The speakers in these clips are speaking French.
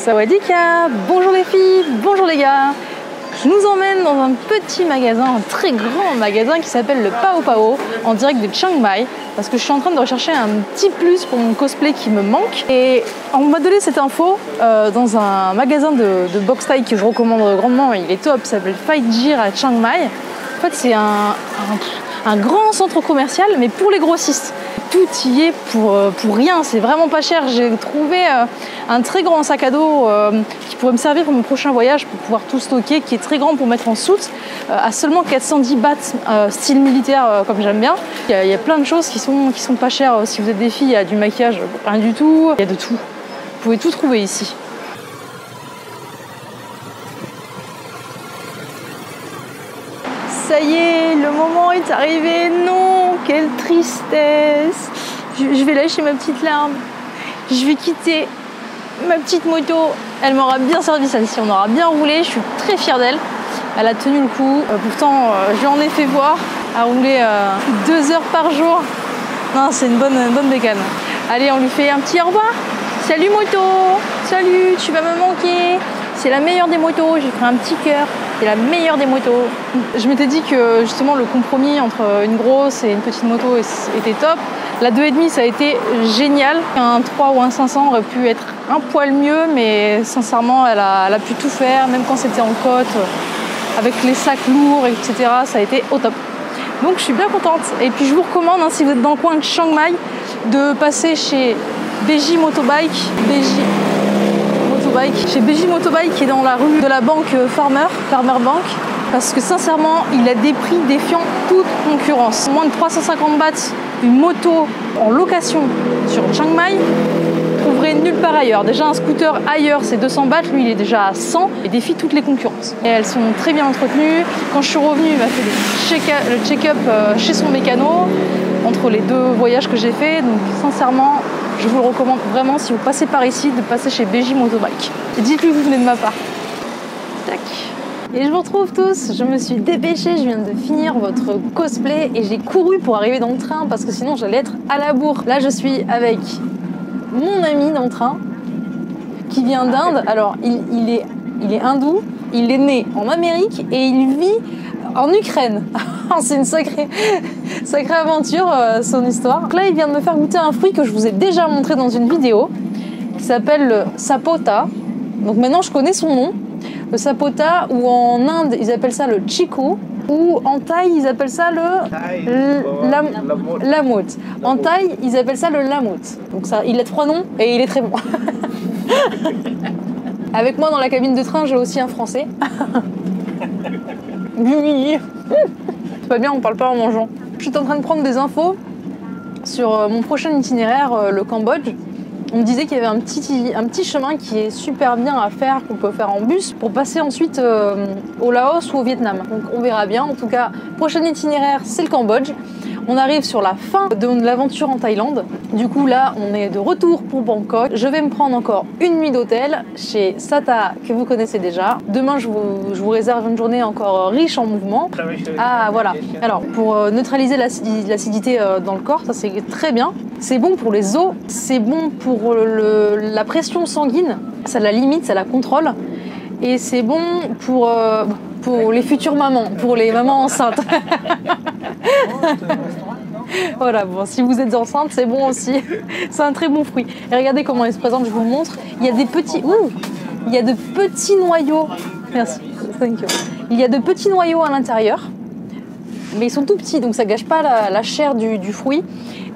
Sawadika, bonjour les filles, bonjour les gars. Je nous emmène dans un petit magasin, un très grand magasin qui s'appelle le Pao Pao, en direct de Chiang Mai, parce que je suis en train de rechercher un petit plus pour mon cosplay qui me manque. Et on m'a donné cette info dans un magasin de boxe thaï que je recommande grandement, il est top, il s'appelle Fight Gear à Chiang Mai. En fait, c'est un grand centre commercial, mais pour les grossistes. Tout y est pour rien, c'est vraiment pas cher. J'ai trouvé un très grand sac à dos qui pourrait me servir pour mon prochain voyage, pour pouvoir tout stocker, qui est très grand pour mettre en soute, à seulement 410 bahts, style militaire comme j'aime bien. Il y a plein de choses qui sont pas chères. Si vous êtes des filles, il y a du maquillage, rien du tout, il y a de tout. Vous pouvez tout trouver ici. Ça y est, le moment est arrivé. Non, quelle tristesse. Je vais lâcher ma petite larme. Je vais quitter ma petite moto. Elle m'aura bien servi celle-ci. On aura bien roulé. Je suis très fière d'elle. Elle a tenu le coup. Pourtant, je lui en ai fait voir. À rouler 2 heures par jour. Non, c'est une bonne bécane. Allez, on lui fait un petit au revoir. Salut moto. Salut, tu vas me manquer. C'est la meilleure des motos. J'ai fait un petit cœur. C'est la meilleure des motos. Je m'étais dit que justement le compromis entre une grosse et une petite moto était top. La 2,5 ça a été génial. Un 3 ou un 500 aurait pu être un poil mieux, mais sincèrement elle a pu tout faire, même quand c'était en côte, avec les sacs lourds, etc. Ça a été au top. Donc je suis bien contente. Et puis je vous recommande, si vous êtes dans le coin de Chiang Mai, de passer chez BJ Motobike. Chez BJ Motobike qui est dans la rue de la banque Farmer Bank, parce que sincèrement il a des prix défiant toute concurrence. Moins de 350 bahts, une moto en location sur Chiang Mai, vous trouverez nulle part ailleurs. Déjà un scooter ailleurs c'est 200 bahts, lui il est déjà à 100 et défie toutes les concurrences. Et elles sont très bien entretenues. Quand je suis revenue, il m'a fait le check-up chez son mécano entre les 2 voyages que j'ai fait. Donc sincèrement, je vous le recommande vraiment si vous passez par ici de passer chez BJ Motobike. Et dites-lui que vous venez de ma part. Tac. Et je vous retrouve tous. Je me suis dépêchée, je viens de finir votre cosplay et j'ai couru pour arriver dans le train parce que sinon j'allais être à la bourre. Là je suis avec mon ami dans le train qui vient d'Inde. Alors il est hindou, il est né en Amérique et il vit en Ukraine. C'est une sacrée aventure, son histoire. Donc là, il vient de me faire goûter un fruit que je vous ai déjà montré dans une vidéo, qui s'appelle le sapota. Donc maintenant, je connais son nom. Le sapota, ou en Inde, ils appellent ça le chiku, ou en Thaï, ils appellent ça le lamut. En Thaï, ils appellent ça le lamut. Donc ça, il a 3 noms et il est très bon. Avec moi dans la cabine de train, j'ai aussi un Français. Oui. C'est pas bien, on parle pas en mangeant. Je suis en train de prendre des infos sur mon prochain itinéraire, le Cambodge. On me disait qu'il y avait un petit chemin qui est super bien à faire, qu'on peut faire en bus, pour passer ensuite au Laos ou au Vietnam. Donc on verra bien. En tout cas, prochain itinéraire, c'est le Cambodge. On arrive sur la fin de l'aventure en Thaïlande. Du coup, là, on est de retour pour Bangkok. Je vais me prendre encore une nuit d'hôtel chez Sata, que vous connaissez déjà. Demain, je vous réserve une journée encore riche en mouvements. Ah, voilà. Alors, pour neutraliser l'acidité dans le corps, ça c'est très bien. C'est bon pour les os, c'est bon pour la pression sanguine. Ça la limite, ça la contrôle. Et c'est bon pour les futures mamans, pour les mamans enceintes. Voilà, bon, si vous êtes enceinte, c'est bon aussi. C'est un très bon fruit. Et regardez comment il se présente, je vous le montre. Il y a des petits... il y a de petits noyaux. Merci, thank you. Il y a de petits noyaux à l'intérieur, mais ils sont tout petits, donc ça gâche pas la chair du fruit.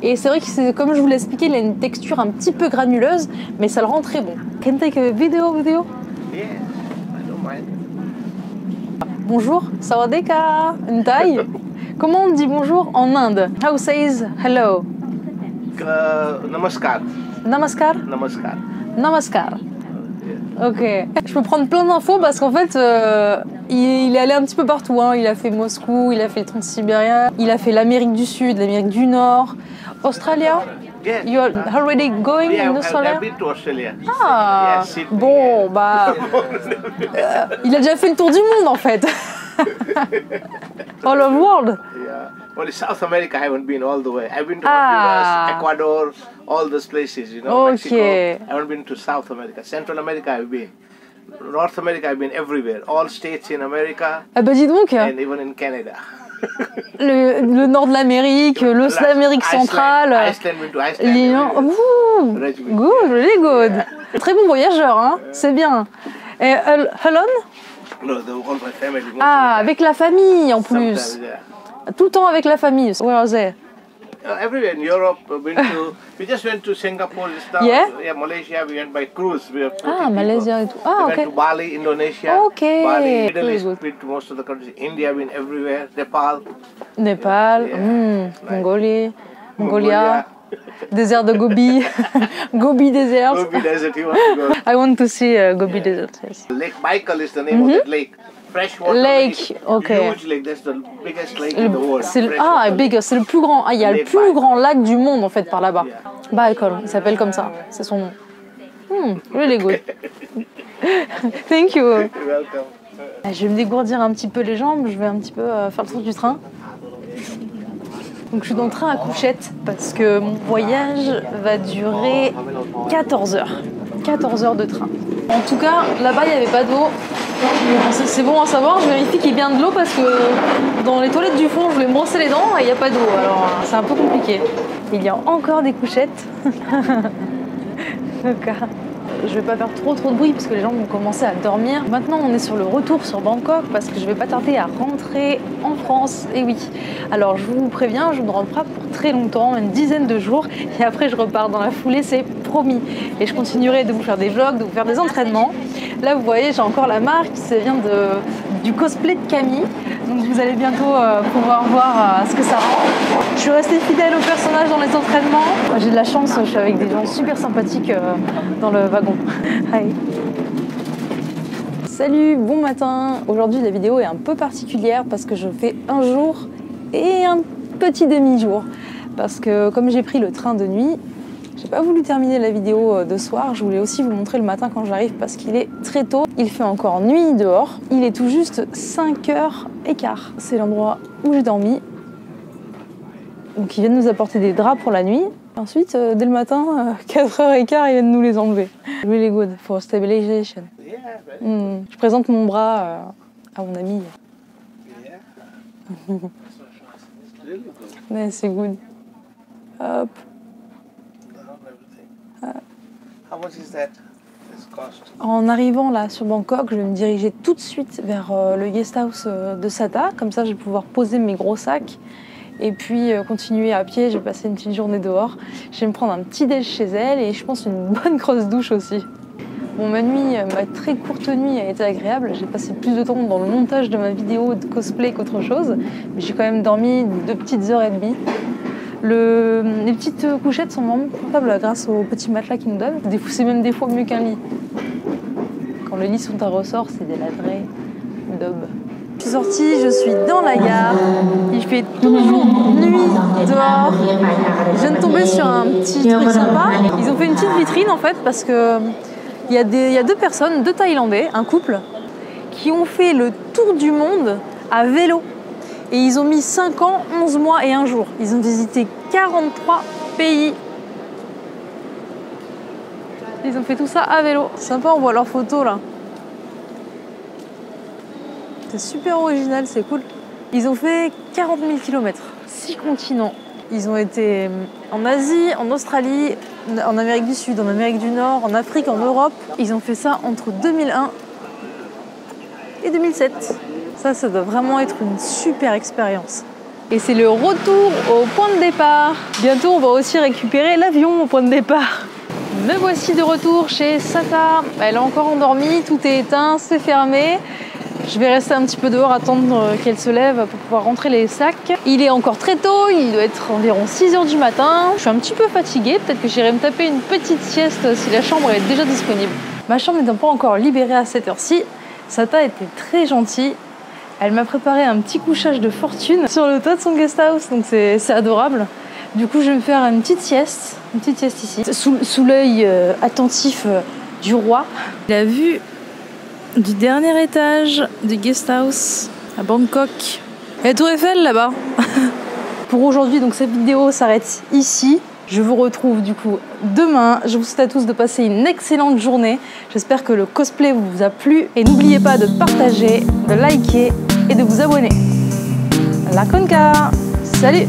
Et c'est vrai que, comme je vous l'ai expliqué, il a une texture un petit peu granuleuse, mais ça le rend très bon. Can I take a video? Yeah, I don't mind. Bonjour, sawadeka, in Thaï. Comment on dit bonjour en Inde? How says hello? Namaskar. Namaskar? Namaskar. Namaskar. Ok. Je peux prendre plein d'infos parce qu'en fait, il est allé un petit peu partout. Il a fait Moscou, il a fait le Transsibérien, il a fait l'Amérique du Sud, l'Amérique du Nord, Australie. Yes. You're already going in Australia? I've been to Australia. Ah, Yes, bon, bah, il a déjà fait le tour du monde en fait. All over the world. Yeah. Only South America I haven't been all the way. I've been to Honduras, Ecuador, all those places, you know, Mexico. I haven't been to South America. Central America I've been. North America I've been everywhere. All states in America. Ah bah dis donc. And even in Canada. le nord de l'Amérique, l'Amérique centrale. Iceland. Good, really good. Yeah. Très bon voyageur, hein. Yeah. C'est bien. Et alone? No, all my family. Ah, avec la famille en plus. Yeah. Tout le temps avec la famille. Where are they? Everywhere in Europe. We just went to Singapore just now. Yeah? Yeah, Malaysia. We went by cruise. Malaysia et tout. Ah, we went to Bali, Indonesia. Okay. Bali, Middle East. We've been to most of the countries. India, been everywhere. Nepal. Yeah. Mongolia. Désert de Gobi. Gobi Desert. Gobi Desert, you want to go? I want to see Gobi Desert, yes. Lake Baikal is the name of that lake. Freshwater lake. Okay. Huge lake. That's the biggest lake in the world. C'est le plus grand. Ah, il y a le plus grand lac du monde en fait par là-bas. Yeah. Baikal, il s'appelle comme ça. C'est son nom. Really good. Thank you. You're welcome. Je vais me dégourdir un petit peu les jambes. Je vais un petit peu faire le tour du train. Donc je suis dans le train à couchette parce que mon voyage va durer 14 heures. 14 heures de train. En tout cas, là-bas, il n'y avait pas d'eau. C'est bon à savoir, je vérifie qu'il y ait bien de l'eau parce que dans les toilettes du fond, je voulais me brosser les dents et il n'y a pas d'eau. Alors c'est un peu compliqué. Il y a encore des couchettes. Donc, je vais pas faire trop de bruit parce que les gens vont commencer à dormir. Maintenant, on est sur le retour sur Bangkok parce que je vais pas tarder à rentrer en France. Et oui, alors je vous préviens, je ne rentre pas pour très longtemps, une dizaine de jours. Et après, je repars dans la foulée, c'est promis. Et je continuerai de vous faire des vlogs, de vous faire des entraînements. Là, vous voyez, j'ai encore la marque, ça vient du cosplay de Camille. Donc vous allez bientôt pouvoir voir ce que ça rend. Je suis restée fidèle au personnage dans les entraînements. J'ai de la chance, je suis avec des gens super sympathiques dans le wagon. Hi. Salut, bon matin. Aujourd'hui la vidéo est un peu particulière parce que je fais un jour et un petit demi-jour. Parce que comme j'ai pris le train de nuit, j'ai pas voulu terminer la vidéo de soir, je voulais aussi vous montrer le matin quand j'arrive parce qu'il est très tôt. Il fait encore nuit dehors, il est tout juste 5h15. C'est l'endroit où j'ai dormi. Donc ils viennent nous apporter des draps pour la nuit. Ensuite, dès le matin, 4h15, ils viennent nous les enlever. Really good for stabilization. Je présente mon bras à mon ami. Mais c'est good. Hop. En arrivant là sur Bangkok, je vais me diriger tout de suite vers le guest house de Sata. Comme ça, je vais pouvoir poser mes gros sacs et puis continuer à pied. Je vais passer une petite journée dehors. Je vais me prendre un petit déj chez elle et je pense une bonne grosse douche aussi. Bon, ma très courte nuit a été agréable. J'ai passé plus de temps dans le montage de ma vidéo de cosplay qu'autre chose. Mais j'ai quand même dormi 2 petites heures et demie. Les petites couchettes sont vraiment confortables grâce aux petits matelas qu'ils nous donnent. C'est même des fois mieux qu'un lit. Quand les lits sont à ressort, c'est des vrais daube. Je suis sortie, je suis dans la gare. Il fait toujours nuit dehors. Je viens de tomber sur un petit truc sympa. Ils ont fait une petite vitrine en fait parce que il y a 2 personnes, 2 Thaïlandais, un couple, qui ont fait le tour du monde à vélo. Et ils ont mis 5 ans, 11 mois et 1 jour. Ils ont visité 43 pays. Ils ont fait tout ça à vélo. C'est sympa, on voit leurs photos là. C'est super original, c'est cool. Ils ont fait 40 000 km, 6 continents. Ils ont été en Asie, en Australie, en Amérique du Sud, en Amérique du Nord, en Afrique, en Europe. Ils ont fait ça entre 2001 et 2007. Ça doit vraiment être une super expérience. Et c'est le retour au point de départ. Bientôt, on va aussi récupérer l'avion au point de départ. Me voici de retour chez Sata. Elle est encore endormie, tout est éteint, c'est fermé. Je vais rester un petit peu dehors, attendre qu'elle se lève pour pouvoir rentrer les sacs. Il est encore très tôt, il doit être environ 6h du matin. Je suis un petit peu fatiguée, peut-être que j'irai me taper une petite sieste si la chambre est déjà disponible. Ma chambre n'étant pas encore libérée à cette heure-ci, Sata était très gentille. Elle m'a préparé un petit couchage de fortune sur le toit de son guest house, donc c'est adorable. Du coup, je vais me faire une petite sieste ici, sous l'œil attentif du roi. La vue du dernier étage du guest house à Bangkok. Il y a la Tour Eiffel là-bas. Pour aujourd'hui, donc cette vidéo s'arrête ici. Je vous retrouve du coup demain. Je vous souhaite à tous de passer une excellente journée. J'espère que le cosplay vous a plu. Et n'oubliez pas de partager, de liker et de vous abonner. La Conca, salut!